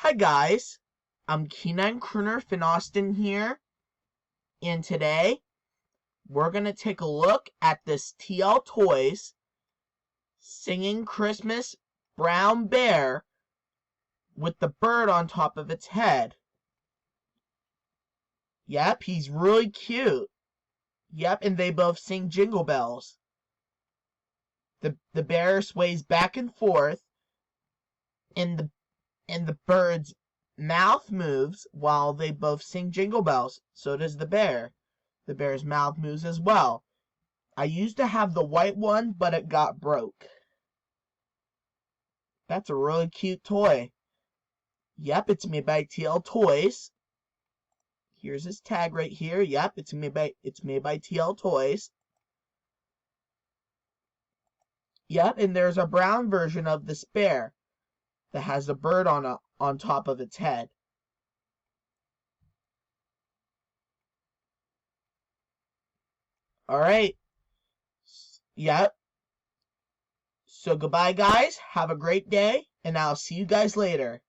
Hi guys, I'm Keenan Crooner Finoston here, and today we're going to take a look at this TL Toys Singing Christmas Brown Bear with the bird on top of its head. Yep, he's really cute. Yep, and they both sing Jingle Bells. The bear sways back and forth, and the bird's mouth moves while they both sing Jingle Bells. So does the bear. The bear's mouth moves as well. I used to have the white one, but it got broke. That's a really cute toy. Yep, it's made by TL Toys. Here's his tag right here. Yep, it's made by TL Toys. Yep, and there's a brown version of this bear that has a bird on top of its head. Alright. Yep. So goodbye guys, have a great day, and I'll see you guys later.